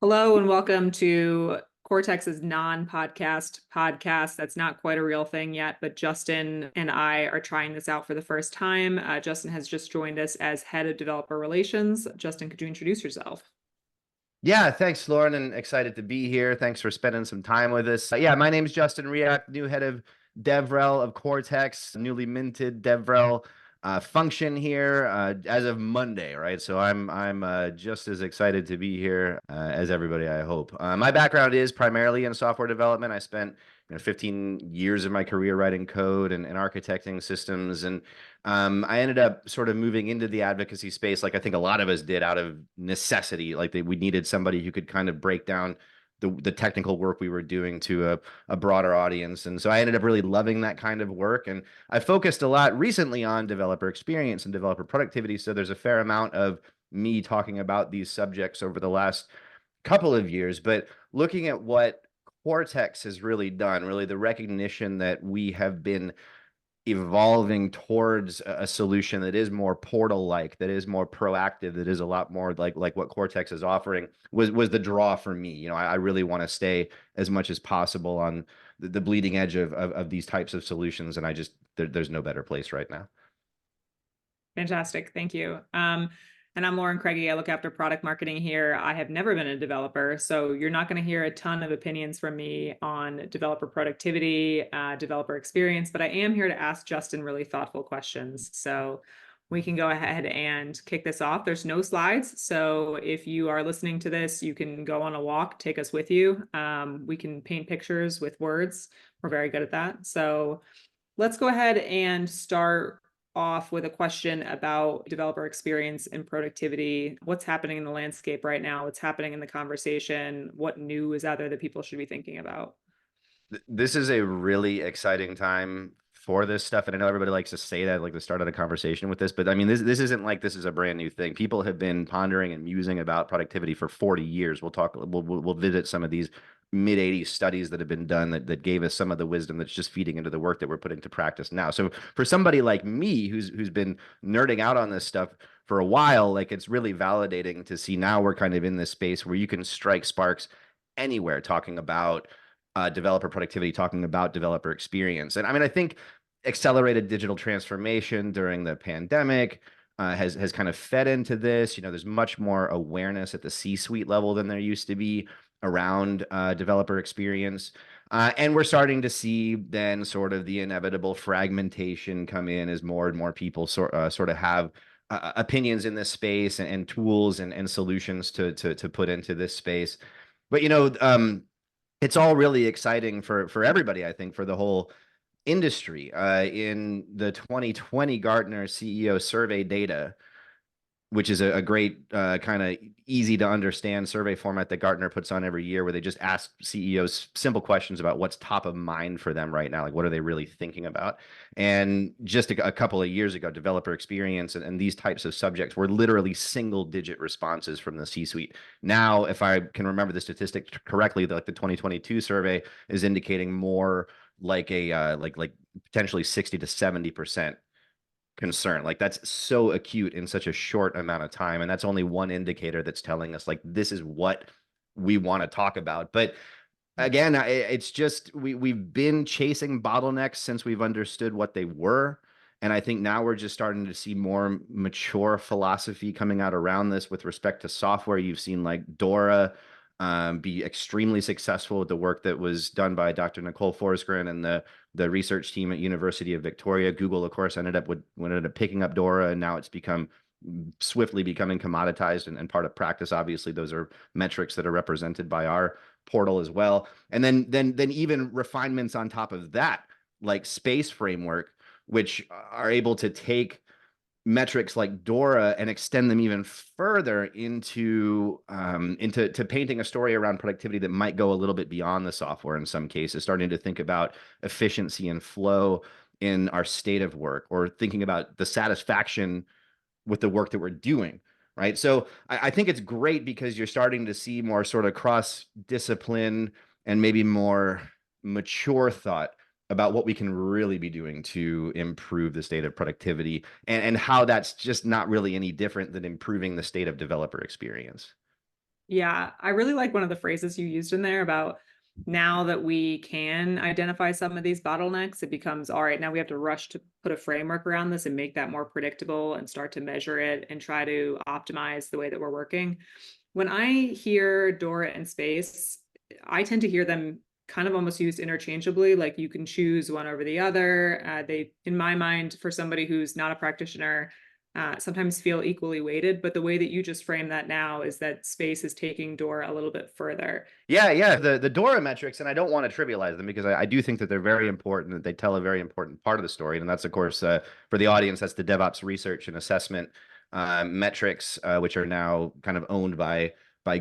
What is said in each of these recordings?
Hello and welcome to Cortex's non-podcast podcast. That's not quite a real thing yet, but Justin and I are trying this out for the first time. Justin has just joined us as head of developer relations. Justin, could you introduce yourself? Yeah, thanks, Lauren, and excited to be here. Thanks for spending some time with us. Yeah, my name's Justin Reock, new head of DevRel of Cortex, newly minted DevRel function here as of Monday, right? So I'm just as excited to be here as everybody, I hope. My background is primarily in software development. I spent 15 years of my career writing code and architecting systems, and I ended up sort of moving into the advocacy space, like I think a lot of us did, out of necessity. Like we needed somebody who could kind of break down the technical work we were doing to a broader audience. And so I ended up really loving that kind of work. And I focused a lot recently on developer experience and developer productivity. So there's a fair amount of me talking about these subjects over the last couple of years. But looking at what Cortex has really done, really the recognition that we have been evolving towards a solution that is more portal-like, that is more proactive, that is a lot more like what Cortex is offering, was the draw for me. I really want to stay as much as possible on the bleeding edge of these types of solutions, and there's no better place right now. Fantastic. Thank you. And I'm Lauren Craigie. I look after product marketing here. I have never been a developer, so you're not going to hear a ton of opinions from me on developer productivity, developer experience, but I am here to ask Justin really thoughtful questions. So we can go ahead and kick this off. There's no slides, so if you are listening to this, you can go on a walk, take us with you. We can paint pictures with words. We're very good at that. So let's go ahead and start off with a question about developer experience and productivity. What's happening in the landscape right now? What's happening in the conversation? What new is out there that people should be thinking about? This is a really exciting time for this stuff, and I know everybody likes to say that, like the start of the conversation with this, but I mean, this isn't like this is a brand new thing. People have been pondering and musing about productivity for 40 years. We'll visit some of these mid 80s studies that have been done that gave us some of the wisdom that's just feeding into the work that we're putting to practice now. So for somebody like me who's been nerding out on this stuff for a while, like it's really validating to see now we're kind of in this space where you can strike sparks anywhere talking about developer productivity, talking about developer experience. And I mean, I think accelerated digital transformation during the pandemic has kind of fed into this. There's much more awareness at the C-suite level than there used to be around developer experience. And we're starting to see then sort of the inevitable fragmentation come in as more and more people sort of have opinions in this space and tools and solutions to put into this space. But it's all really exciting for everybody, I think, for the whole industry. In the 2020 Gartner CEO survey data, which is a great kind of easy to understand survey format that Gartner puts on every year, where they just ask CEOs simple questions about what's top of mind for them right now, like what are they really thinking about. And just a couple of years ago, developer experience and these types of subjects were literally single digit responses from the C-suite. Now, if I can remember the statistic correctly, the 2022 survey is indicating more like a like potentially 60 to 70% concern. Like that's so acute in such a short amount of time, and that's only one indicator that's telling us like this is what we want to talk about. But again, it's just we've been chasing bottlenecks since we've understood what they were. And I think now we're just starting to see more mature philosophy coming out around this with respect to software. You've seen like DORA be extremely successful with the work that was done by Dr. Nicole Forsgren and the research team at University of Victoria. Google, of course, ended up picking up DORA, and now it's swiftly becoming commoditized and part of practice. Obviously, those are metrics that are represented by our portal as well. And then even refinements on top of that, like SPACE framework, which are able to take metrics like DORA and extend them even further into painting a story around productivity that might go a little bit beyond the software in some cases, starting to think about efficiency and flow in our state of work, or thinking about the satisfaction with the work that we're doing. Right. So I think it's great because you're starting to see more sort of cross-discipline and maybe more mature thought about what we can really be doing to improve the state of productivity, and how that's just not really any different than improving the state of developer experience. Yeah, I really like one of the phrases you used in there about now that we can identify some of these bottlenecks, it becomes all right, now we have to rush to put a framework around this and make that more predictable and start to measure it and try to optimize the way that we're working. When I hear DORA and SPACE, I tend to hear them kind of almost used interchangeably, like you can choose one over the other. They, in my mind, for somebody who's not a practitioner, sometimes feel equally weighted. But the way that you just frame that now is that SPACE is taking DORA a little bit further. Yeah. The DORA metrics, and I don't want to trivialize them because I do think that they're very important, that they tell a very important part of the story. And that's, of course, for the audience, that's the DevOps research and assessment metrics, which are now kind of owned by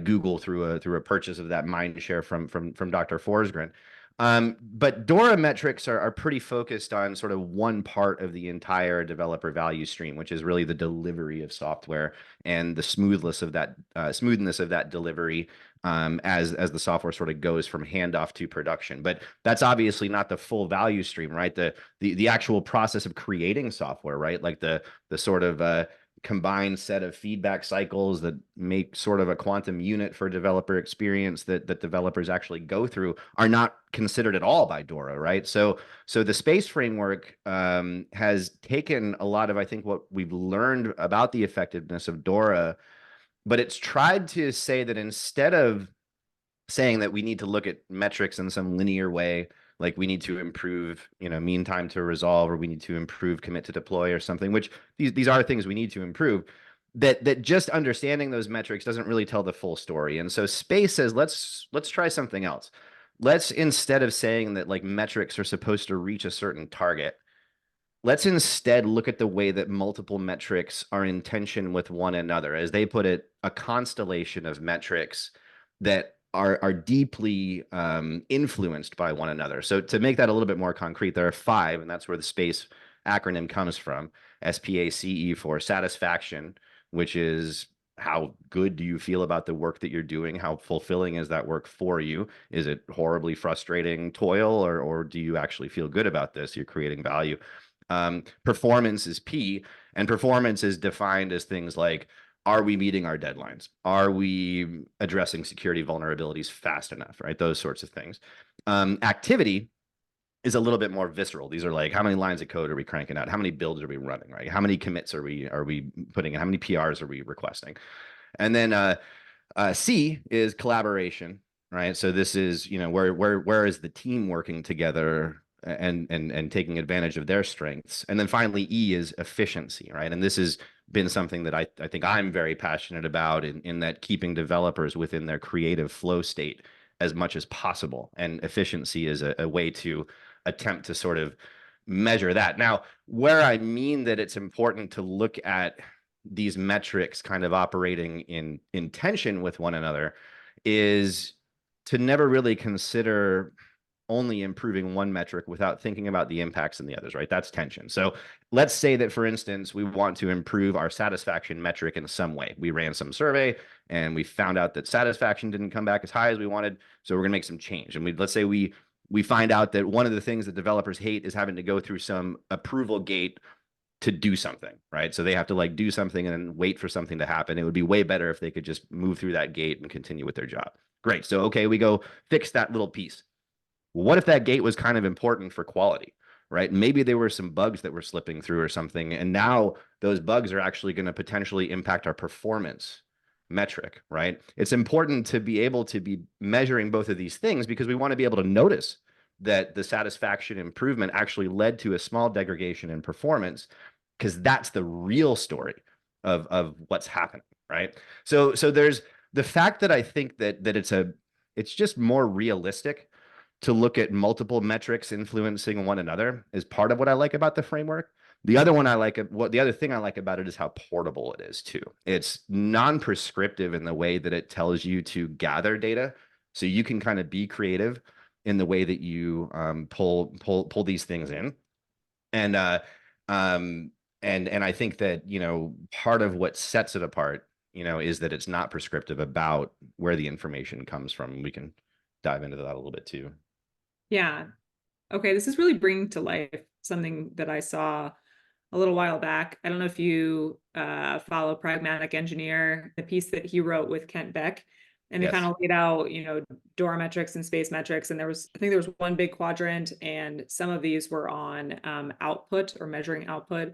Google through a purchase of that mind share from Dr. Forsgren. But DORA metrics are pretty focused on sort of one part of the entire developer value stream, which is really the delivery of software and the smoothness of that delivery as the software sort of goes from handoff to production. But that's obviously not the full value stream, right? The actual process of creating software, right? Like the sort of combined set of feedback cycles that make sort of a quantum unit for developer experience that developers actually go through are not considered at all by DORA, right? So the SPACE framework has taken a lot of, I think, what we've learned about the effectiveness of DORA, but it's tried to say that instead of saying that we need to look at metrics in some linear way, like we need to improve, mean time to resolve, or we need to improve commit to deploy or something, which these are things we need to improve, that just understanding those metrics doesn't really tell the full story. And so SPACE says, let's try something else. Let's, instead of saying that like metrics are supposed to reach a certain target, let's instead look at the way that multiple metrics are in tension with one another. As they put it, a constellation of metrics that are deeply influenced by one another. So to make that a little bit more concrete, there are 5, and that's where the SPACE acronym comes from. SPACE for satisfaction, which is how good do you feel about the work that you're doing? How fulfilling is that work for you? Is it horribly frustrating toil, or do you actually feel good about this? You're creating value. Performance is P, and performance is defined as things like, are we meeting our deadlines? Are we addressing security vulnerabilities fast enough, right? Those sorts of things. Activity is a little bit more visceral. These are like, how many lines of code are we cranking out? How many builds are we running, right? How many commits are we putting in? How many PRs are we requesting? And then C is collaboration, right? So this is, where is the team working together and taking advantage of their strengths? And then finally, E is efficiency, right? And this has been something that I think I'm very passionate about in that keeping developers within their creative flow state as much as possible. And efficiency is a way to attempt to sort of measure that. Now, where I mean that it's important to look at these metrics kind of operating in tension with one another is to never really consider only improving one metric without thinking about the impacts in the others, right? That's tension. So let's say that, for instance, we want to improve our satisfaction metric in some way. We ran some survey and we found out that satisfaction didn't come back as high as we wanted. So we're going to make some change. And let's say we find out that one of the things that developers hate is having to go through some approval gate to do something, right? So they have to like do something and then wait for something to happen. It would be way better if they could just move through that gate and continue with their job. Great. So, okay, we go fix that little piece. What if that gate was kind of important for quality, right? Maybe there were some bugs that were slipping through or something, and now those bugs are actually going to potentially impact our performance metric, right? It's important to be able to be measuring both of these things because we want to be able to notice that the satisfaction improvement actually led to a small degradation in performance, because that's the real story of what's happening, right? So there's the fact that I think that it's just more realistic to look at multiple metrics influencing one another is part of what I like about the framework. The other thing I like about it is how portable it is too. It's non-prescriptive in the way that it tells you to gather data, so you can kind of be creative in the way that you pull these things in. And I think that part of what sets it apart is that it's not prescriptive about where the information comes from. We can dive into that a little bit too. Yeah. Okay, this is really bringing to life something that I saw a little while back. I don't know if you follow Pragmatic Engineer, the piece that he wrote with Kent Beck. And they kind Yes. of laid out, DORA metrics and space metrics. And I think there was one big quadrant, and some of these were on output or measuring output.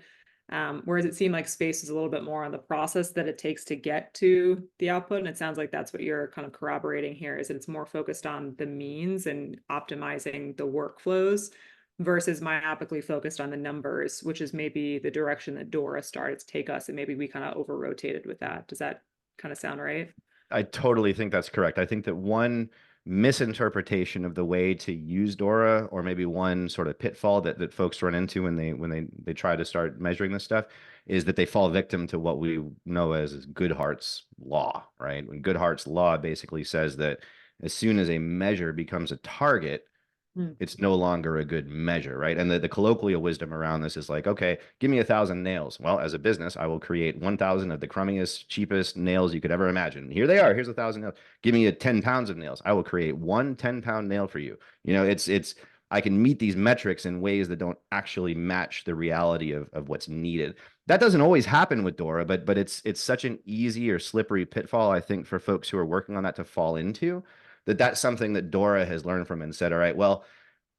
Whereas it seemed like space is a little bit more on the process that it takes to get to the output. And it sounds like that's what you're kind of corroborating here, is that it's more focused on the means and optimizing the workflows versus myopically focused on the numbers, which is maybe the direction that DORA started to take us. And maybe we kind of over rotated with that. Does that kind of sound right? I totally think that's correct. I think that one misinterpretation of the way to use DORA, or maybe one sort of pitfall that folks run into when they try to start measuring this stuff, is that they fall victim to what we know as Goodhart's law, right? When Goodhart's law basically says that as soon as a measure becomes a target, Mm. it's no longer a good measure, right? And the colloquial wisdom around this is like, okay, give me 1,000 nails. Well, as a business, I will create 1,000 of the crummiest, cheapest nails you could ever imagine. Here they are. Here's 1,000 nails. Give me 10 pounds of nails. I will create one 10-pound nail for you. It's I can meet these metrics in ways that don't actually match the reality of what's needed. That doesn't always happen with DORA, but it's such an easy or slippery pitfall, I think, for folks who are working on that to fall into, that's something that DORA has learned from and said, all right, well,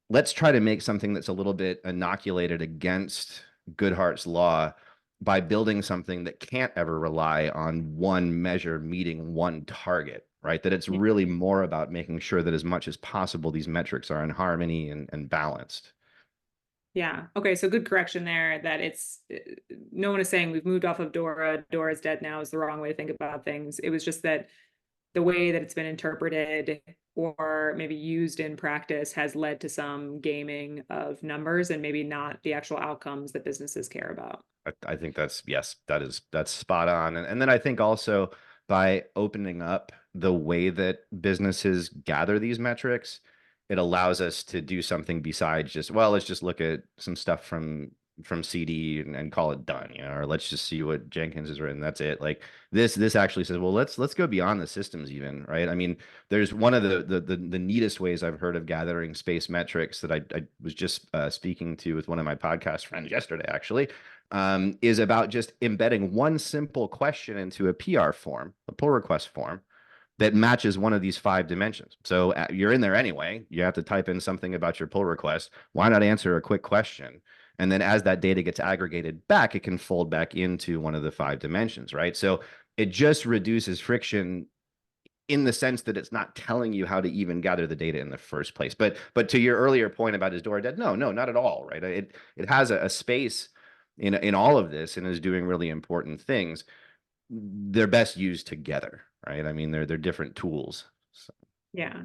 let's try to make something that's a little bit inoculated against Goodhart's law by building something that can't ever rely on one measure meeting one target, right? That it's Yeah. really more about making sure that as much as possible, these metrics are in harmony and balanced. Yeah. Okay. So good correction there, that it's no one is saying we've moved off of DORA. DORA is dead now is the wrong way to think about things. It was just that the way that it's been interpreted or maybe used in practice has led to some gaming of numbers and maybe not the actual outcomes that businesses care about. I think yes, that's spot on. And then I think also by opening up the way that businesses gather these metrics, it allows us to do something besides just, well, let's just look at some stuff from CD and call it done, or let's just see what Jenkins has written. That's it. Like this actually says, well, let's go beyond the systems even, right? I mean, there's one of the neatest ways I've heard of gathering space metrics that I was just speaking to with one of my podcast friends yesterday, actually, is about just embedding one simple question into a PR form, a pull request form, that matches one of these 5 dimensions. So you're in there anyway. You have to type in something about your pull request. Why not answer a quick question? And then as that data gets aggregated back, it can fold back into one of the 5 dimensions, right? So it just reduces friction in the sense that it's not telling you how to even gather the data in the first place. But to your earlier point about is DORA dead? No, not at all, right? It has a space in all of this and is doing really important things. They're best used together, right? I mean, they're different tools. So. Yeah.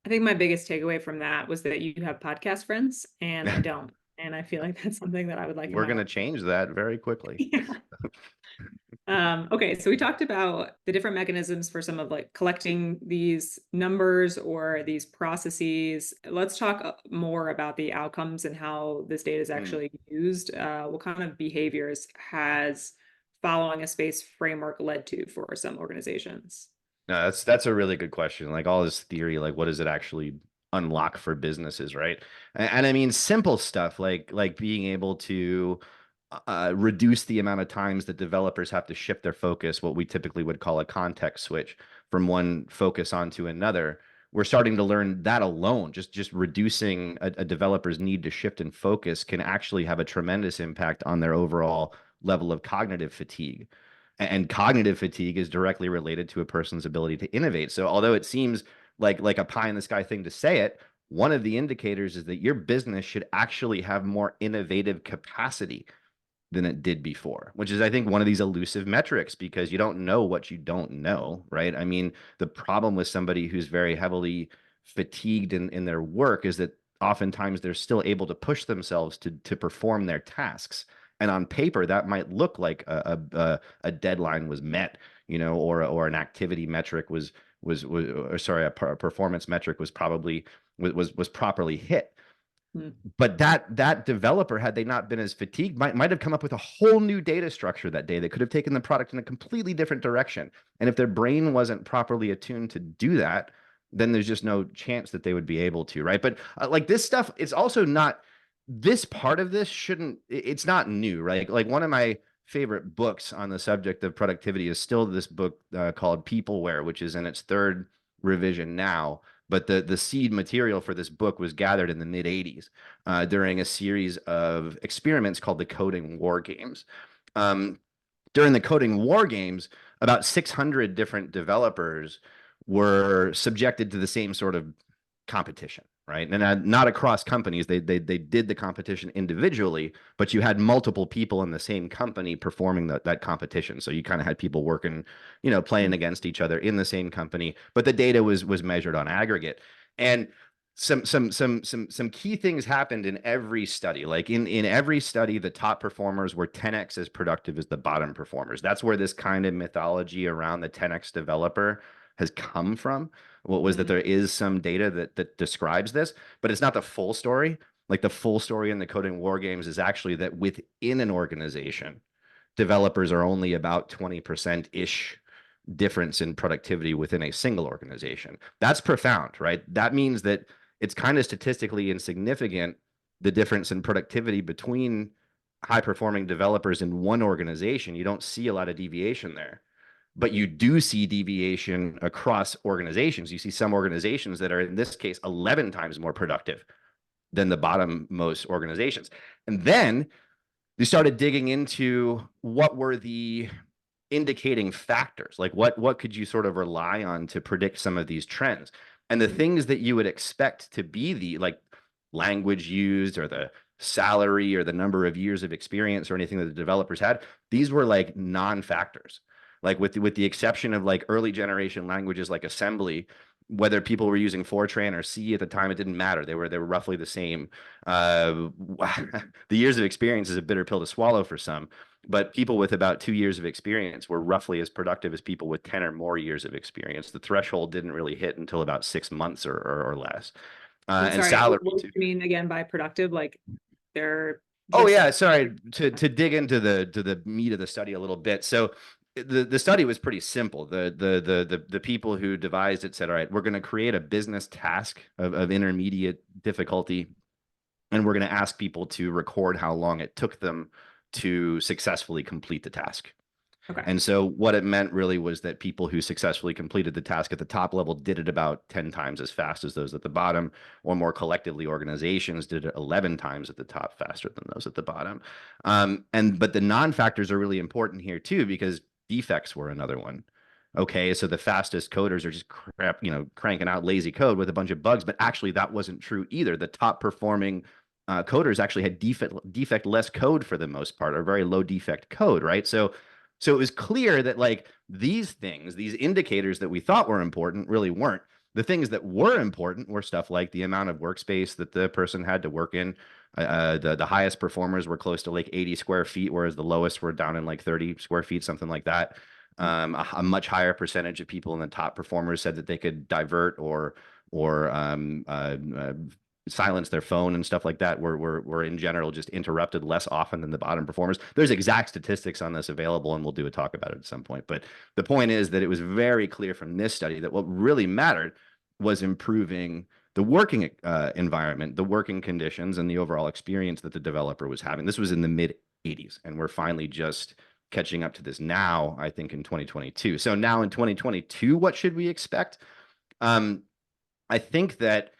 I think my biggest takeaway from that was that you have podcast friends and I don't. And I feel like that's something that I would like in We're my going to life. change that very quickly. Yeah. Okay, so we talked about the different mechanisms for some of like collecting these numbers or these processes. Let's talk more about the outcomes and how this data is actually used. What kind of behaviors has following a space framework led to for some organizations? No, that's a really good question. Like all this theory, like what does it actually unlock for businesses, right? And I mean simple stuff like being able to reduce the amount of times that developers have to shift their focus, what we typically would call a context switch from one focus onto another. We're starting to learn that alone, just reducing a developer's need to shift and focus can actually have a tremendous impact on their overall level of cognitive fatigue. And cognitive fatigue is directly related to a person's ability to innovate. So although it seems like a pie in the sky thing to say it, one of the indicators is that your business should actually have more innovative capacity than it did before, which is, I think, one of these elusive metrics because you don't know what you don't know, right? I mean, the problem with somebody who's very heavily fatigued in their work is that oftentimes they're still able to push themselves to perform their tasks. And on paper, that might look like a deadline was met, or an activity metric or sorry, a performance metric was probably was properly hit. But that developer, had they not been as fatigued, might have come up with a whole new data structure that day that could have taken the product in a completely different direction. And if their brain wasn't properly attuned to do that, then there's just no chance that they would be able to, right? But like this stuff, it's also not, this part of this shouldn't, it's not new, right? Like one of my favorite books on the subject of productivity is still this book called Peopleware, which is in its third revision now. But the seed material for this book was gathered in the mid 80s during a series of experiments called the Coding War Games. During the Coding War Games, about 600 different developers were subjected to the same sort of competition, right? And not across companies. They did the competition individually, but you had multiple people in the same company performing that competition. So you kind of had people working, playing against each other in the same company, but the data was measured on aggregate. And some key things happened in every study. Like in every study, the top performers were 10x as productive as the bottom performers. That's where this kind of mythology around the 10x developer has come from. What was that there is some data that describes this, but it's not the full story. Like the full story in the Coding War Games is actually that within an organization, developers are only about 20%-ish difference in productivity within a single organization. That's profound, right? That means that it's kind of statistically insignificant, the difference in productivity between high performing developers in one organization. You don't see a lot of deviation there, but you do see deviation across organizations. You see some organizations that are, in this case, 11 times more productive than the bottom-most organizations. And then you started digging into what were the indicating factors, like what could you sort of rely on to predict some of these trends. And the things that you would expect to be the like language used or the salary or the number of years of experience or anything that the developers had, these were like non-factors. Like with the exception of like early generation languages like assembly, whether people were using Fortran or C at the time, it didn't matter. They were roughly the same. The years of experience is a bitter pill to swallow for some, but people with about 2 years of experience were roughly as productive as people with 10 or more years of experience. The threshold didn't really hit until about 6 months or less. I'm And sorry, salary what do too. you mean again by productive? Like they're Oh just yeah, sorry to dig into the meat of the study a little bit. So the study was pretty simple. The people who devised it said, all right, we're going to create a business task of intermediate difficulty, and we're going to ask people to record how long it took them to successfully complete the task. okay. And so what it meant really was that people who successfully completed the task at the top level did it about 10 times as fast as those at the bottom, or more collectively, organizations did it 11 times at the top faster than those at the bottom. But the non-factors are really important here too, because defects were another one. Okay, so the fastest coders are just cranking out lazy code with a bunch of bugs, but actually that wasn't true either. The top performing coders actually had defect less code for the most part, or very low defect code, right? So it was clear that like these things, these indicators that we thought were important really weren't. The things that were important were stuff like the amount of workspace that the person had to work in. The highest performers were close to like 80 square feet, whereas the lowest were down in like 30 square feet, something like that. A much higher percentage of people in the top performers said that they could divert or silence their phone and stuff like that were in general just interrupted less often than the bottom performers. There's exact statistics on this available, and we'll do a talk about it at some point. But the point is that it was very clear from this study that what really mattered was improving the working environment, the working conditions, and the overall experience that the developer was having. This was in the mid 80s, and we're finally just catching up to this now, I think, in 2022. So now in 2022, what should we expect? I think that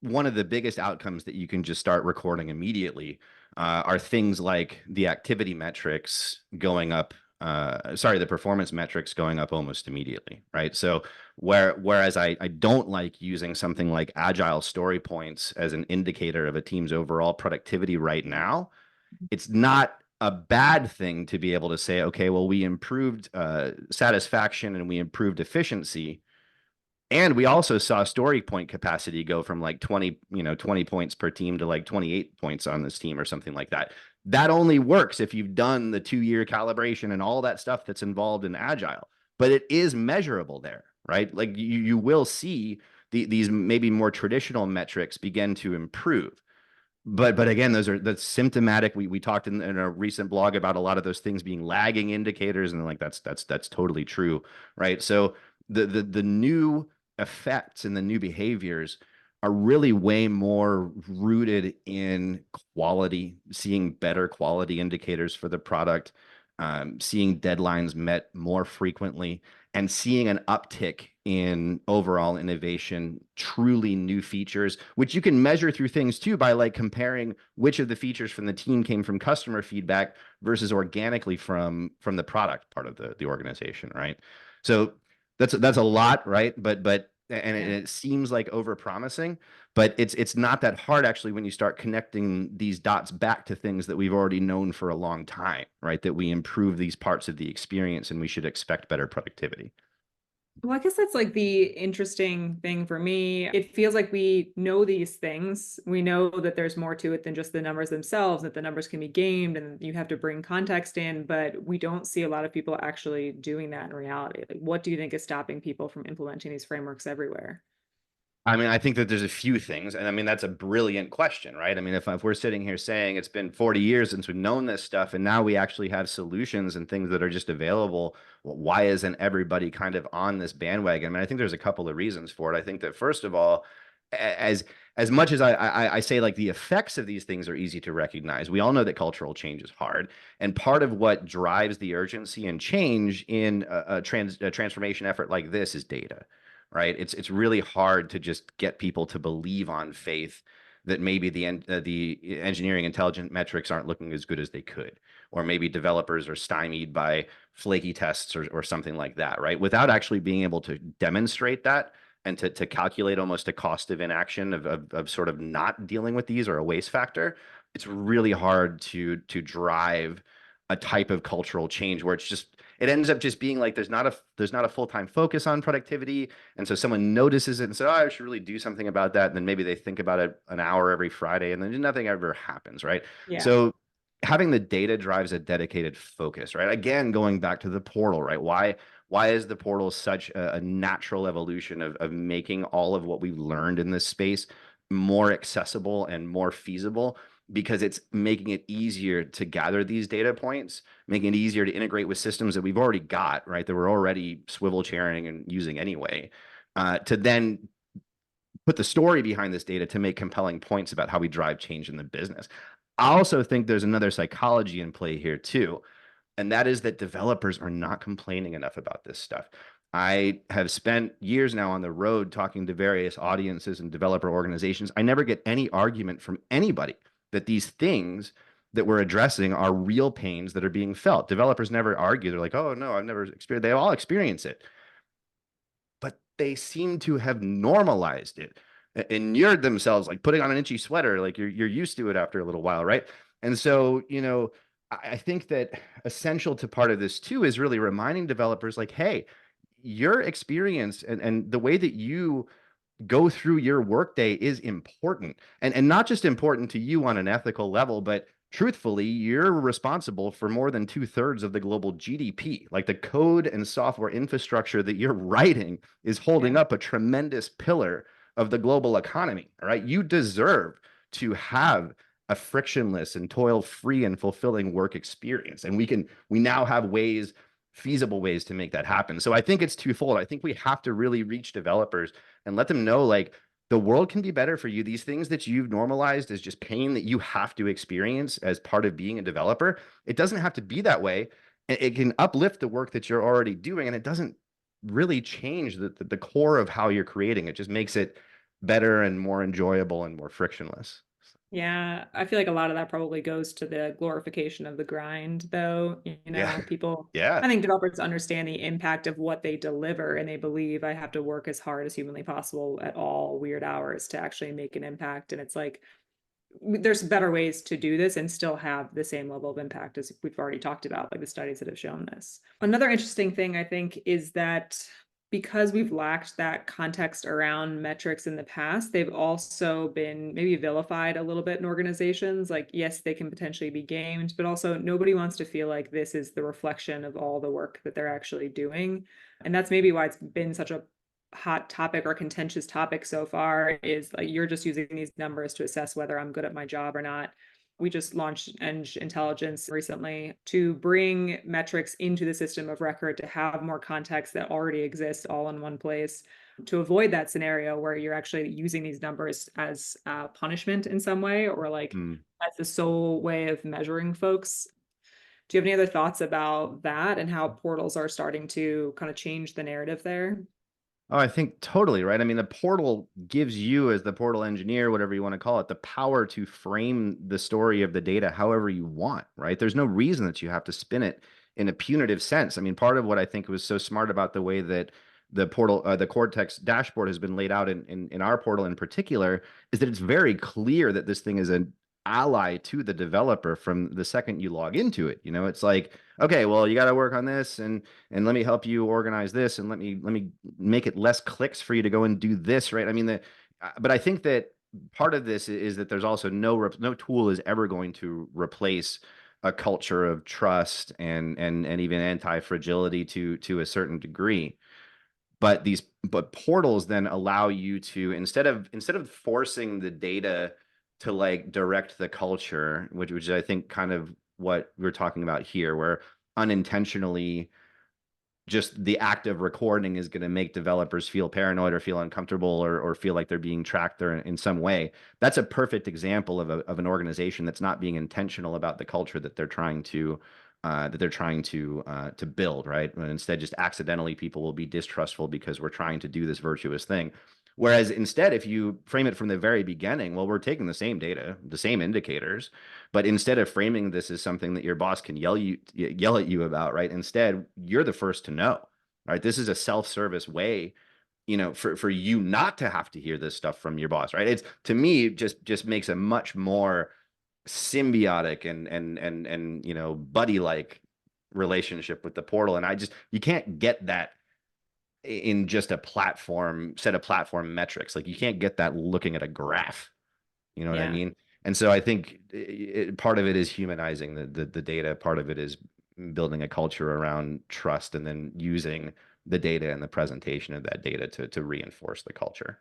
one of the biggest outcomes that you can just start recording immediately are things like the activity metrics going up. The performance metrics going up almost immediately, right? So whereas I don't like using something like agile story points as an indicator of a team's overall productivity right now, it's not a bad thing to be able to say, okay, well, we improved satisfaction and we improved efficiency. And we also saw story point capacity go from like 20 points per team to like 28 points on this team or something like that. That only works if you've done the 2-year calibration and all that stuff that's involved in agile, but it is measurable there, right? Like you will see these maybe more traditional metrics begin to improve. But again, that's symptomatic. We talked in a recent blog about a lot of those things being lagging indicators, and like that's totally true, right? So the new effects and the new behaviors are really way more rooted in quality, seeing better quality indicators for the product, seeing deadlines met more frequently, and seeing an uptick in overall innovation, truly new features, which you can measure through things too by like comparing which of the features from the team came from customer feedback versus organically from the product part of the organization, right? So that's a lot, right? But and Yeah. it seems like over promising, but it's not that hard actually when you start connecting these dots back to things that we've already known for a long time, right? That we improve these parts of the experience and we should expect better productivity. Well, I guess that's like the interesting thing for me. It feels like we know these things. We know that there's more to it than just the numbers themselves, that the numbers can be gamed and you have to bring context in, but we don't see a lot of people actually doing that in reality. Like, what do you think is stopping people from implementing these frameworks everywhere? I mean, I think that there's a few things, and I mean that's a brilliant question, right? I mean, if we're sitting here saying it's been 40 years since we've known this stuff, and now we actually have solutions and things that are just available, well, why isn't everybody kind of on this bandwagon? I mean, I think there's a couple of reasons for it. I think that first of all, as much as I say like the effects of these things are easy to recognize, we all know that cultural change is hard, and part of what drives the urgency and change in a transformation effort like this is data, right? It's really hard to just get people to believe on faith that maybe the engineering intelligent metrics aren't looking as good as they could, or maybe developers are stymied by flaky tests or something like that, right? Without actually being able to demonstrate that and to calculate almost a cost of inaction of sort of not dealing with these or a waste factor, it's really hard to drive a type of cultural change where it ends up just being like there's not a full-time focus on productivity, and so someone notices it and says, oh, I should really do something about that, and then maybe they think about it an hour every Friday and then nothing ever happens, right? Yeah. So having the data drives a dedicated focus, right? Again, going back to the portal, right? Why is the portal such a natural evolution of making all of what we've learned in this space more accessible and more feasible? Because it's making it easier to gather these data points, making it easier to integrate with systems that we've already got, right? That we're already swivel chairing and using anyway, to then put the story behind this data to make compelling points about how we drive change in the business. I also think there's another psychology in play here too, and that is that developers are not complaining enough about this stuff. I have spent years now on the road talking to various audiences and developer organizations. I never get any argument from anybody that these things that we're addressing are real pains that are being felt. Developers never argue. They're like, oh, no, I've never experienced. They all experience it, but they seem to have normalized it, inured themselves, like putting on an itchy sweater, like you're used to it after a little while, right? And so, I think that essential to part of this too is really reminding developers like, hey, your experience and the way that you go through your workday is important, and not just important to you on an ethical level, but truthfully, you're responsible for more than 2/3 of the global GDP. Like the code and software infrastructure that you're writing is holding Yeah. up a tremendous pillar of the global economy. All right. You deserve to have a frictionless and toil-free and fulfilling work experience. And we now have feasible ways to make that happen. So I think it's twofold. I think we have to really reach developers and let them know like the world can be better for you. These things that you've normalized as just pain that you have to experience as part of being a developer, it doesn't have to be that way. It can uplift the work that you're already doing, and it doesn't really change the core of how you're creating. It just makes it better and more enjoyable and more frictionless. Yeah, I feel like a lot of that probably goes to the glorification of the grind, though. Yeah. People, Yeah. I think developers understand the impact of what they deliver, and they believe I have to work as hard as humanly possible at all weird hours to actually make an impact. And it's like, there's better ways to do this and still have the same level of impact as we've already talked about, like the studies that have shown this. Another interesting thing I think is that because we've lacked that context around metrics in the past, they've also been maybe vilified a little bit in organizations. Like, yes, they can potentially be gamed, but also nobody wants to feel like this is the reflection of all the work that they're actually doing. And that's maybe why it's been such a hot topic or contentious topic so far, is like you're just using these numbers to assess whether I'm good at my job or not. We just launched Eng Intelligence recently to bring metrics into the system of record to have more context that already exists all in one place. to avoid that scenario where you're actually using these numbers as punishment in some way, or like Mm. as the sole way of measuring folks. Do you have any other thoughts about that and how portals are starting to kind of change the narrative there? Oh, I think totally right. I mean, the portal gives you, as the portal engineer, whatever you want to call it, the power to frame the story of the data however you want, right? There's no reason that you have to spin it in a punitive sense. I mean, part of what I think was so smart about the way that the portal, the Cortex dashboard has been laid out in our portal in particular, is that it's very clear that this thing is an ally to the developer from the second you log into it. You know, it's like, okay, well, you got to work on this, and let me help you organize this, and let me make it less clicks for you to go and do this, right? I mean, but I think that part of this is that there's also no tool is ever going to replace a culture of trust and even anti-fragility to a certain degree. But portals then allow you to, instead of forcing the data to like direct the culture, which I think kind of what we're talking about here, where unintentionally just the act of recording is going to make developers feel paranoid or feel uncomfortable or feel like they're being tracked there in some way. That's a perfect example of an organization that's not being intentional about the culture that they're trying to build, right? And instead, just accidentally, people will be distrustful because we're trying to do this virtuous thing. Whereas instead, if you frame it from the very beginning, well, we're taking the same data, the same indicators, but instead of framing this as something that your boss can yell at you about, right? Instead, you're the first to know, right? This is a self-service way, for you not to have to hear this stuff from your boss, right? It's, to me, just makes a much more symbiotic and buddy like relationship with the portal. And you can't get that in just a set of platform metrics. Like, you can't get that looking at a graph. You know what I Yeah. mean? And so I think part of it is humanizing the data. Part of it is building a culture around trust, and then using the data and the presentation of that data to reinforce the culture.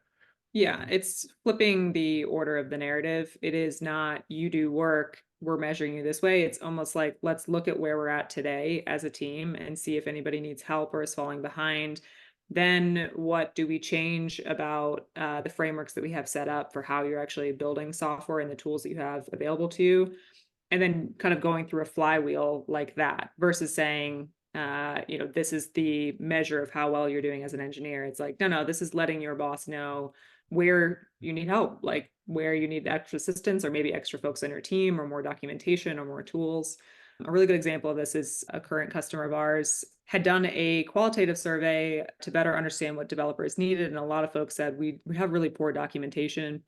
Yeah, it's flipping the order of the narrative. It is not you do work, we're measuring you this way. It's almost like let's look at where we're at today as a team and see if anybody needs help or is falling behind. Then what do we change about the frameworks that we have set up for how you're actually building software and the tools that you have available to you? And then kind of going through a flywheel like that versus saying, this is the measure of how well you're doing as an engineer. It's like, no, this is letting your boss know where you need help, like where you need extra assistance or maybe extra folks on your team or more documentation or more tools. A really good example of this is a current customer of ours had done a qualitative survey to better understand what developers needed. And a lot of folks said we have really poor documentation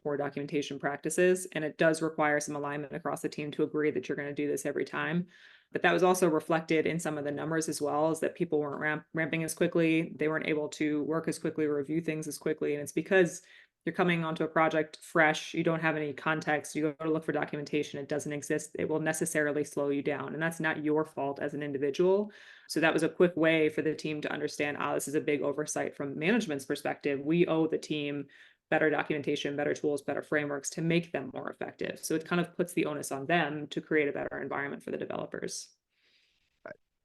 practices, and it does require some alignment across the team to agree that you're going to do this every time. But that was also reflected in some of the numbers as well, is that people weren't ramping as quickly. They weren't able to work as quickly or review things as quickly. And it's because you're coming onto a project fresh, you don't have any context, you go to look for documentation, it doesn't exist, it will necessarily slow you down. And that's not your fault as an individual. So that was a quick way for the team to understand, this is a big oversight from management's perspective. We owe the team better documentation, better tools, better frameworks to make them more effective. So it kind of puts the onus on them to create a better environment for the developers.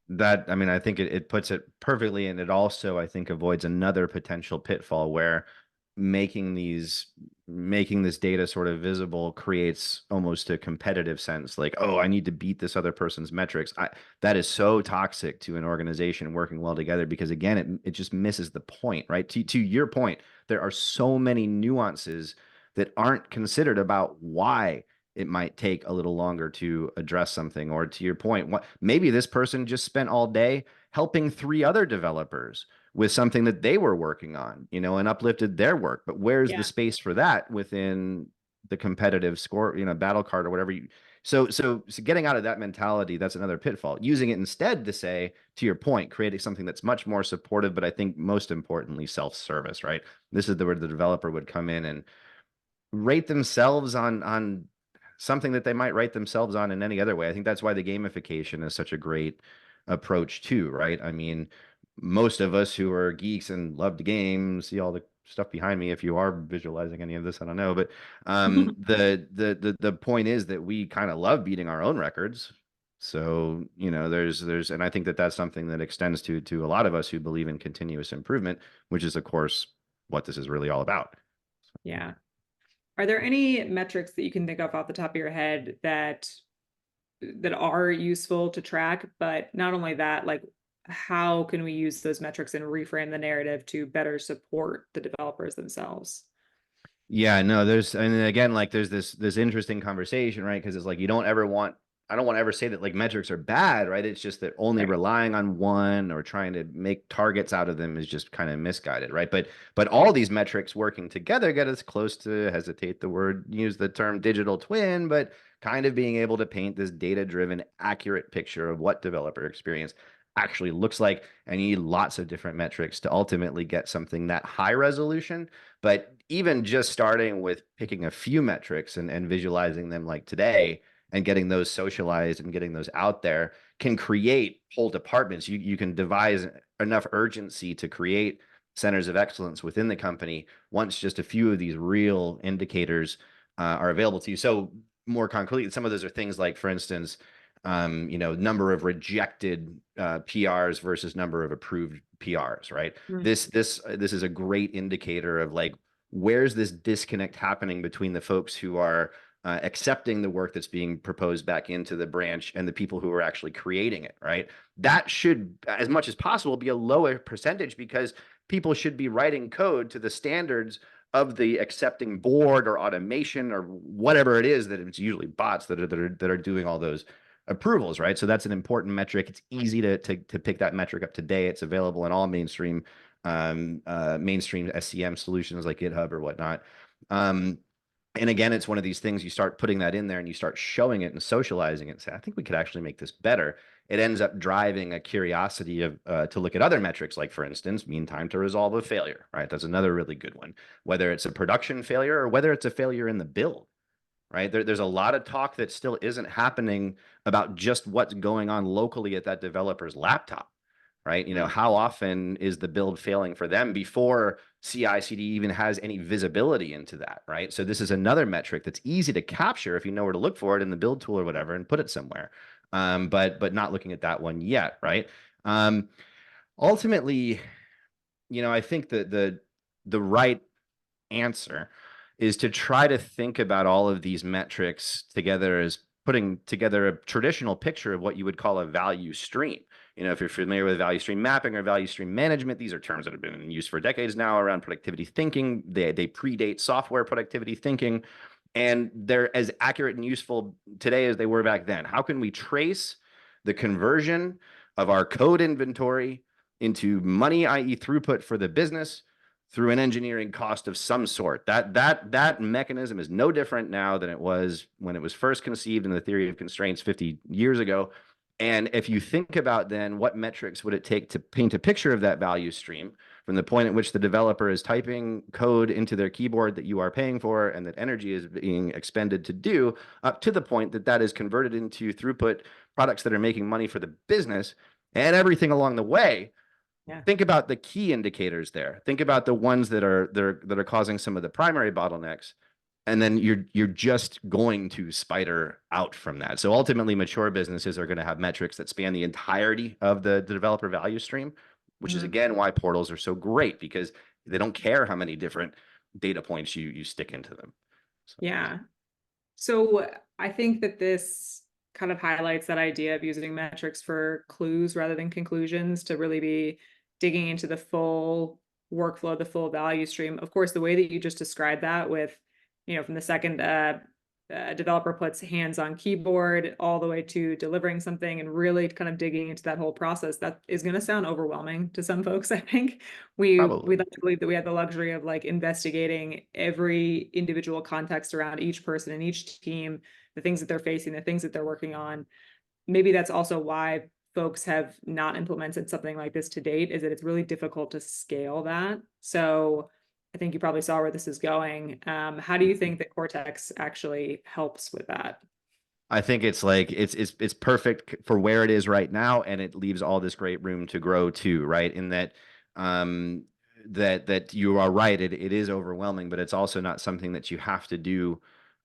I mean, I think it puts it perfectly, and it also, I think, avoids another potential pitfall where making this data sort of visible creates almost a competitive sense, like, oh, I need to beat this other person's metrics. That is so toxic to an organization working well together, because again, it just misses the point, right? To your point, there are so many nuances that aren't considered about why it might take a little longer to address something. Or to your point, maybe this person just spent all day helping three other developers with something that they were working on, and uplifted their work. But where's the Yeah. space for that within the competitive score, battle card or whatever so getting out of that mentality, that's another pitfall. Using it instead to say, to your point, creating something that's much more supportive, but I think most importantly, self-service, right? This is where the developer would come in and rate themselves on something that they might write themselves on in any other way. I think that's why the gamification is such a great approach too, right? I mean, most of us who are geeks and love to game, see all the stuff behind me. If you are visualizing any of this, I don't know, but the point is that we kind of love beating our own records. So, and I think that that's something that extends to a lot of us who believe in continuous improvement, which is, of course, what this is really all about. Yeah. Are there any metrics that you can think of off the top of your head that are useful to track? But not only that, like how can we use those metrics and reframe the narrative to better support the developers themselves? Yeah, no, and again, like there's this interesting conversation, right? Because it's like I don't want to ever say that like metrics are bad, right? It's just that only Right. relying on one or trying to make targets out of them is just kind of misguided, right? But all these metrics working together get us close to, hesitate the word, use the term digital twin, but kind of being able to paint this data-driven, accurate picture of what developer experience actually looks like. And you need lots of different metrics to ultimately get something that high resolution. But even just starting with picking a few metrics and visualizing them like today and getting those socialized and getting those out there can create whole departments. You can devise enough urgency to create centers of excellence within the company once just a few of these real indicators are available to you. So more concretely, some of those are things like, for instance, number of rejected PRs versus number of approved PRs, right? Mm. This is a great indicator of like, where's this disconnect happening between the folks who are accepting the work that's being proposed back into the branch and the people who are actually creating it, right? That should, as much as possible, be a lower percentage because people should be writing code to the standards of the accepting board or automation or whatever it is that it's usually bots that are doing all those approvals, right? So that's an important metric. It's easy to pick that metric up today. It's available in all mainstream SCM solutions like GitHub or whatnot. And again, it's one of these things you start putting that in there and you start showing it and socializing it and say, I think we could actually make this better. It ends up driving a curiosity of to look at other metrics, like for instance, mean time to resolve a failure, right? That's another really good one, whether it's a production failure or whether it's a failure in the build, right? There's a lot of talk that still isn't happening about just what's going on locally at that developer's laptop, right? How often is the build failing for them before CI/CD even has any visibility into that, right? So this is another metric that's easy to capture if you know where to look for it in the build tool or whatever and put it somewhere. But not looking at that one yet, right? Ultimately, I think that the right answer is to try to think about all of these metrics together as putting together a traditional picture of what you would call a value stream. If you're familiar with value stream mapping or value stream management, these are terms that have been in use for decades now around productivity thinking. They predate software productivity thinking, and they're as accurate and useful today as they were back then. How can we trace the conversion of our code inventory into money, i.e. throughput for the business, through an engineering cost of some sort? That mechanism is no different now than it was when it was first conceived in the theory of constraints 50 years ago. And if you think about then what metrics would it take to paint a picture of that value stream from the point at which the developer is typing code into their keyboard that you are paying for and that energy is being expended to do, up to the point that that is converted into throughput products that are making money for the business and everything along the way. Yeah. Think about the key indicators there. Think about the ones that are causing some of the primary bottlenecks, and then you're just going to spider out from that. So ultimately, mature businesses are going to have metrics that span the entirety of the developer value stream, which is again why portals are so great, because they don't care how many different data points you stick into them. So. Yeah. So I think that this kind of highlights that idea of using metrics for clues rather than conclusions to really be digging into the full workflow, the full value stream. Of course, the way that you just described that with, from the second developer puts hands on keyboard all the way to delivering something and really kind of digging into that whole process, that is going to sound overwhelming to some folks. I think we like to believe that we have the luxury of like investigating every individual context around each person and each team, the things that they're facing, the things that they're working on. Maybe that's also why folks have not implemented something like this to date, is that it's really difficult to scale that. So I think you probably saw where this is going. How do you think that Cortex actually helps with that? I think it's like it's perfect for where it is right now, and it leaves all this great room to grow too, right? In that that you are right, it is overwhelming, but it's also not something that you have to do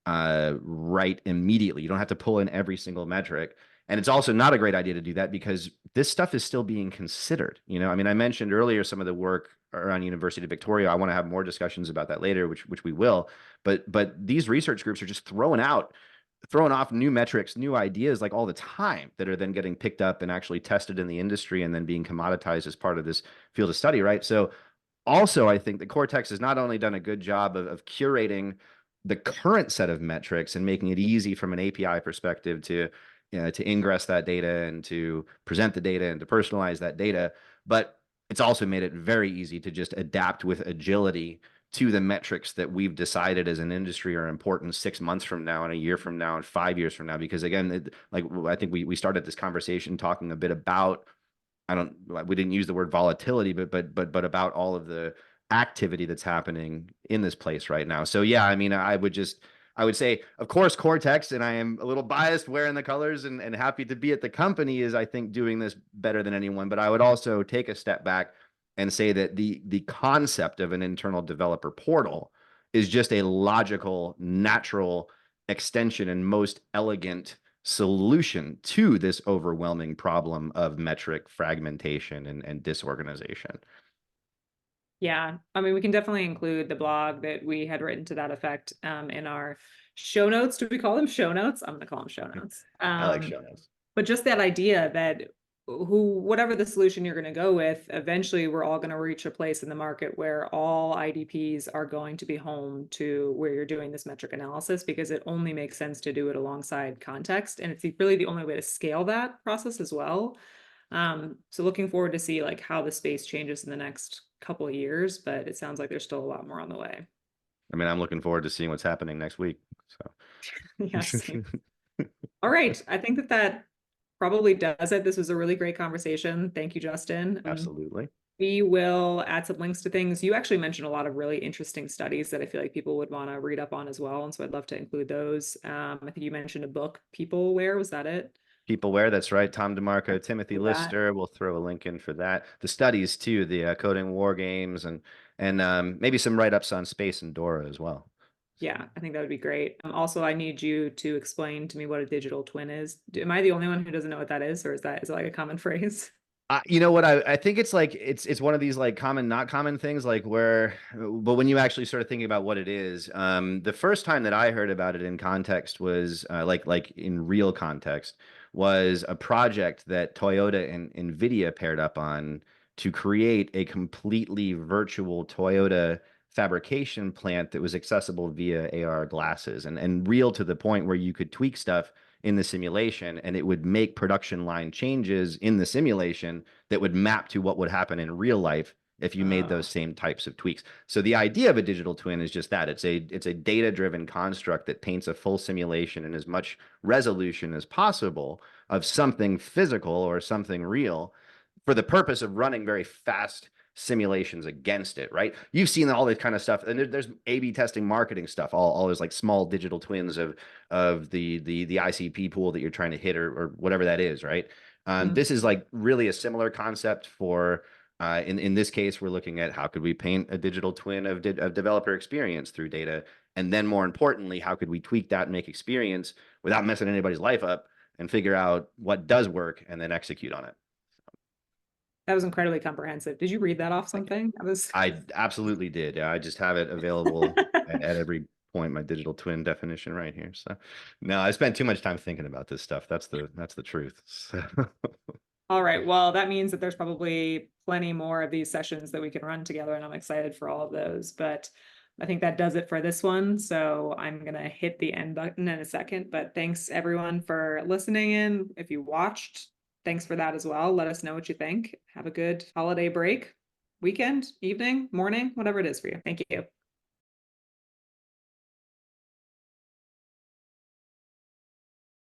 right immediately. You don't have to pull in every single metric. And it's also not a great idea to do that because this stuff is still being considered. I mean, I mentioned earlier some of the work around University of Victoria. I want to have more discussions about that later, which we will. But these research groups are just throwing off new metrics, new ideas like all the time that are then getting picked up and actually tested in the industry and then being commoditized as part of this field of study, right? So also, I think that Cortex has not only done a good job of curating the current set of metrics and making it easy from an API perspective to ingress that data and to present the data and to personalize that data, but it's also made it very easy to just adapt with agility to the metrics that we've decided as an industry are important 6 months from now and a year from now and 5 years from now. Because again, like I think we started this conversation talking a bit about, we didn't use the word volatility, but about all of the activity that's happening in this place right now. So yeah, I mean, I would say, of course, Cortex, and I am a little biased wearing the colors and happy to be at the company, is I think doing this better than anyone. But I would also take a step back and say that the concept of an internal developer portal is just a logical, natural extension and most elegant solution to this overwhelming problem of metric fragmentation and disorganization. Yeah, I mean, we can definitely include the blog that we had written to that effect in our show notes. Do we call them show notes? I'm going to call them show notes. I like show notes. But just that idea that whatever the solution you're going to go with, eventually we're all going to reach a place in the market where all IDPs are going to be home to where you're doing this metric analysis, because it only makes sense to do it alongside context. And it's really the only way to scale that process as well. So looking forward to see like how the space changes in the next couple of years, but it sounds like there's still a lot more on the way. I mean, I'm looking forward to seeing what's happening next week. So yes. All right. I think that probably does it. This was a really great conversation. Thank you, Justin. Absolutely. We will add some links to things. You actually mentioned a lot of really interesting studies that I feel like people would want to read up on as well. And so I'd love to include those. I think you mentioned a book, Peopleware. Was that it? Peopleware, that's right. Tom DeMarco, Timothy Lister. We'll throw a link in for that. The studies too, the coding war games, and maybe some write-ups on space and DORA as well. Yeah, I think that would be great. Also, I need you to explain to me what a digital twin is. Am I the only one who doesn't know what that is, or is it like a common phrase? You know what? I think it's like it's one of these like common, not common things, like but when you actually start thinking about what it is, the first time that I heard about it in context was like in real context was a project that Toyota and Nvidia paired up on to create a completely virtual Toyota fabrication plant that was accessible via AR glasses and real to the point where you could tweak stuff in the simulation and it would make production line changes in the simulation that would map to what would happen in real life if you made those same types of tweaks. So the idea of a digital twin is just that. It's a data-driven construct that paints a full simulation in as much resolution as possible of something physical or something real for the purpose of running very fast simulations against it, right? You've seen all this kind of stuff, and there's A/B testing, marketing stuff, all those like small digital twins of the ICP pool that you're trying to hit or whatever that is, right? This is like really a similar concept for in this case, we're looking at how could we paint a digital twin of developer experience through data, and then more importantly, how could we tweak that and make experience without messing anybody's life up and figure out what does work and then execute on it. That was incredibly comprehensive. Did you read that off something? I absolutely did. Yeah, I just have it available at every point, my digital twin definition right here. So no, I spent too much time thinking about this stuff. That's the truth. So. All right. Well, that means that there's probably plenty more of these sessions that we can run together, and I'm excited for all of those. But I think that does it for this one. So I'm going to hit the end button in a second. But thanks everyone for listening in. If you watched, thanks for that as well. Let us know what you think. Have a good holiday break, weekend, evening, morning, whatever it is for you. Thank you.